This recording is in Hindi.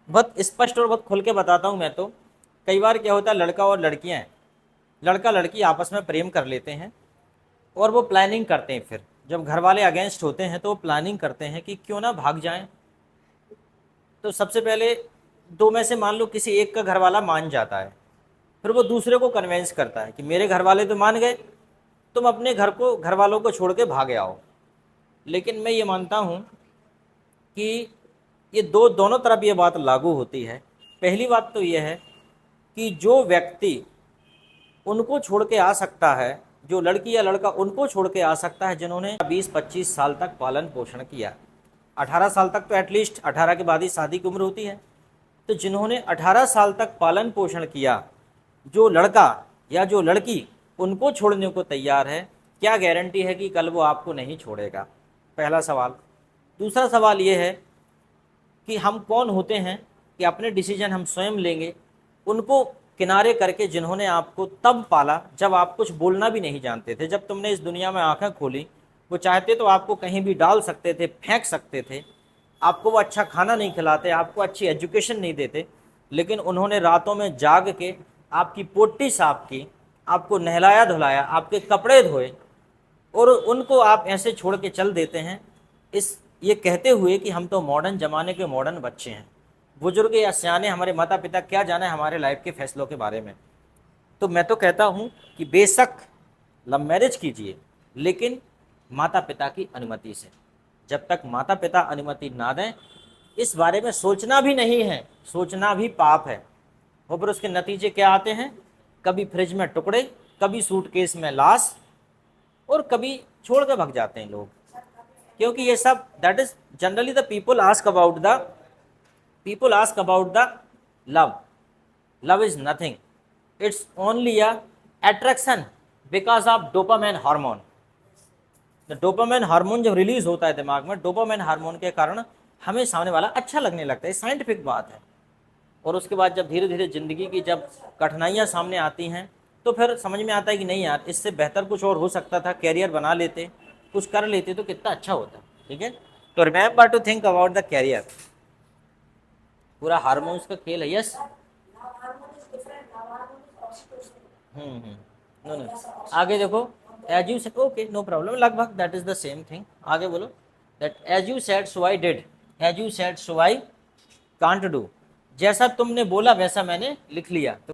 बहुत स्पष्ट और बहुत खुल के बताता हूँ मैं तो। कई बार क्या होता है, लड़का और लड़कियाँ, लड़का लड़की आपस में प्रेम कर लेते हैं और वो प्लानिंग करते हैं, फिर जब घर वाले अगेंस्ट होते हैं तो वो प्लानिंग करते हैं कि क्यों ना भाग जाएं। तो सबसे पहले दो में से मान लो किसी एक का घर वाला मान जाता है, फिर वो दूसरे को कन्वेंस करता है कि मेरे घर वाले तो मान गए, तुम अपने घर वालों को छोड़ के भागे आओ। लेकिन मैं ये मानता हूँ कि ये दोनों तरफ ये बात लागू होती है। पहली बात तो ये है कि जो व्यक्ति उनको छोड़ के आ सकता है, जो लड़की या लड़का उनको छोड़ के आ सकता है जिन्होंने 20-25 साल तक पालन पोषण किया। 18 साल तक तो एटलीस्ट, 18 के बाद ही शादी की उम्र होती है। तो जिन्होंने 18 साल तक पालन पोषण किया, जो लड़का या जो लड़की उनको छोड़ने को तैयार है, क्या गारंटी है कि कल वो आपको नहीं छोड़ेगा? पहला सवाल। दूसरा सवाल ये है कि हम कौन होते हैं कि अपने डिसीजन हम स्वयं लेंगे। उनको किनारे करके जिन्होंने आपको तब पाला जब आप कुछ बोलना भी नहीं जानते थे, जब तुमने इस दुनिया में आंखें खोली, वो चाहते तो आपको कहीं भी डाल सकते थे, फेंक सकते थे, आपको वो अच्छा खाना नहीं खिलाते, आपको अच्छी एजुकेशन नहीं देते, लेकिन उन्होंने रातों में जाग के आपकी पोटी साफ की, आपको नहलाया धुलाया, आपके कपड़े धोए, और उनको आप ऐसे छोड़ के चल देते हैं, इस ये कहते हुए कि हम तो मॉडर्न ज़माने के मॉडर्न बच्चे हैं। बुजुर्ग या सियाने हमारे माता पिता क्या जाने हमारे लाइफ के फैसलों के बारे में। तो मैं तो कहता हूँ कि बेशक लव मैरिज कीजिए, लेकिन माता पिता की अनुमति से। जब तक माता पिता अनुमति ना दें, इस बारे में सोचना भी नहीं है, सोचना भी पाप है। और फिर उसके नतीजे क्या आते हैं? कभी फ्रिज में टुकड़े, कभी सूटकेस में लाश, और कभी छोड़ के भाग जाते हैं लोग। क्योंकि ये सब, that is generally the people ask about the love. Love is nothing, it's only a attraction because of dopamine hormone. The dopamine hormone जब रिलीज होता है दिमाग में, डोपामाइन हार्मोन के कारण हमें सामने वाला अच्छा लगने लगता है, साइंटिफिक बात है। और उसके बाद जब धीरे धीरे ज़िंदगी की जब कठिनाइयाँ सामने आती हैं, तो फिर समझ में आता है कि नहीं यार, इससे बेहतर कुछ और हो सकता था, कैरियर बना लेते, कुछ कर लेते तो कितना अच्छा होता। ठीक है, तो remember to think about the career. पूरा हार्मोन्स का खेल है। यस। नो नो, आगे देखो। As you said, okay no problem, लगभग that is the same thing. आगे बोलो। That as you said so I did, as you said so I can't do. जैसा तुमने बोला वैसा मैंने लिख लिया। तो